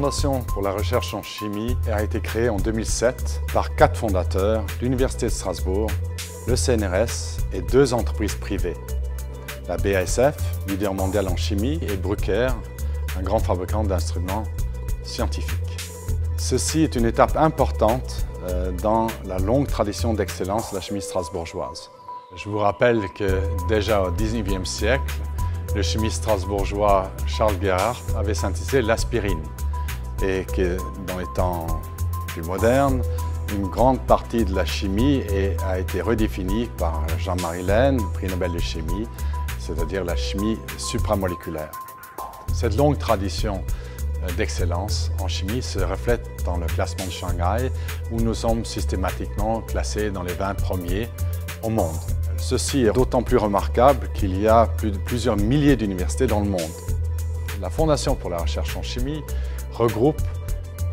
Fondation pour la recherche en chimie a été créée en 2007 par 4 fondateurs, l'Université de Strasbourg, le CNRS et 2 entreprises privées. La BASF, leader mondial en chimie, et Bruker, un grand fabricant d'instruments scientifiques. Ceci est une étape importante dans la longue tradition d'excellence de la chimie strasbourgeoise. Je vous rappelle que déjà au XIXe siècle, le chimiste strasbourgeois Charles Gerhardt avait synthétisé l'aspirine et que dans les temps plus modernes, une grande partie de la chimie a été redéfinie par Jean-Marie Lehn, prix Nobel de chimie, c'est-à-dire la chimie supramoléculaire. Cette longue tradition d'excellence en chimie se reflète dans le classement de Shanghai où nous sommes systématiquement classés dans les 20 premiers au monde. Ceci est d'autant plus remarquable qu'il y a plusieurs milliers d'universités dans le monde. La Fondation pour la recherche en chimie regroupe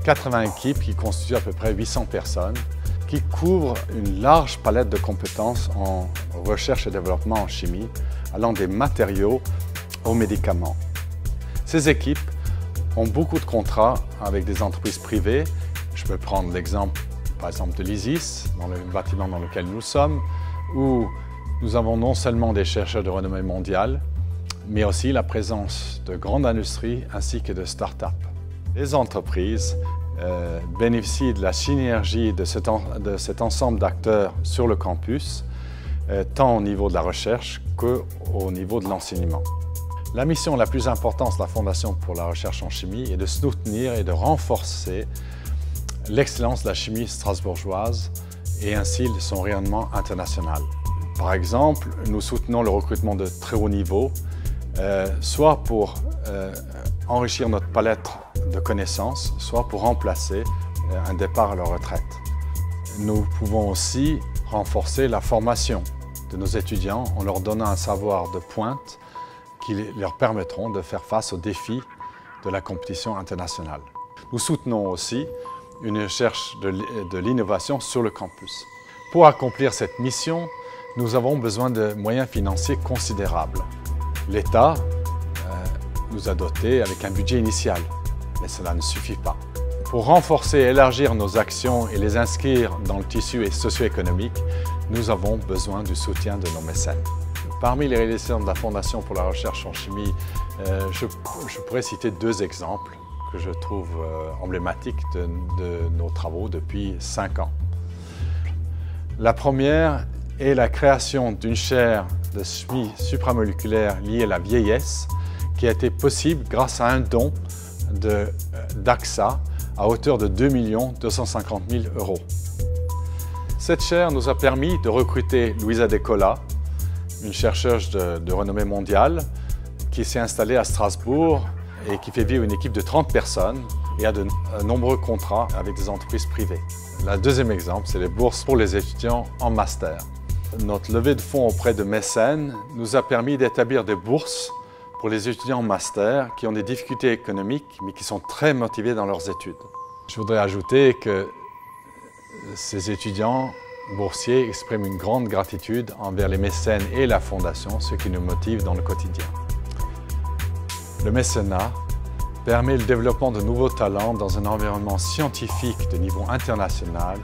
80 équipes qui constituent à peu près 800 personnes, qui couvrent une large palette de compétences en recherche et développement en chimie, allant des matériaux aux médicaments. Ces équipes ont beaucoup de contrats avec des entreprises privées. Je peux prendre l'exemple, par exemple, de l'ISIS, dans le bâtiment dans lequel nous sommes, où nous avons non seulement des chercheurs de renommée mondiale, mais aussi la présence de grandes industries ainsi que de start-up. Les entreprises bénéficient de la synergie de cet ensemble d'acteurs sur le campus, tant au niveau de la recherche qu'au niveau de l'enseignement. La mission la plus importante de la Fondation pour la recherche en chimie est de soutenir et de renforcer l'excellence de la chimie strasbourgeoise et ainsi son rayonnement international. Par exemple, nous soutenons le recrutement de très haut niveau, soit pour enrichir notre palette de connaissances, soit pour remplacer un départ à la retraite. Nous pouvons aussi renforcer la formation de nos étudiants en leur donnant un savoir de pointe qui leur permettront de faire face aux défis de la compétition internationale. Nous soutenons aussi une recherche de l'innovation sur le campus. Pour accomplir cette mission, nous avons besoin de moyens financiers considérables. L'État nous a dotés avec un budget initial, mais cela ne suffit pas. Pour renforcer et élargir nos actions et les inscrire dans le tissu socio-économique, nous avons besoin du soutien de nos mécènes. Parmi les réalisations de la Fondation pour la recherche en chimie, je pourrais citer 2 exemples que je trouve emblématiques de nos travaux depuis 5 ans. La première est la création d'une chaire de chimie supramoléculaire liée à la vieillesse qui a été possible grâce à un don d'AXA à hauteur de 2 250 000 €. Cette chaire nous a permis de recruter Luisa De Colla, une chercheuse de renommée mondiale qui s'est installée à Strasbourg et qui fait vivre une équipe de 30 personnes et a de nombreux contrats avec des entreprises privées. Le deuxième exemple, c'est les bourses pour les étudiants en master. Notre levée de fonds auprès de mécènes nous a permis d'établir des bourses pour les étudiants en master qui ont des difficultés économiques mais qui sont très motivés dans leurs études. Je voudrais ajouter que ces étudiants boursiers expriment une grande gratitude envers les mécènes et la Fondation, ce qui nous motive dans le quotidien. Le mécénat permet le développement de nouveaux talents dans un environnement scientifique de niveau international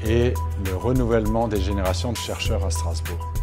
et le renouvellement des générations de chercheurs à Strasbourg.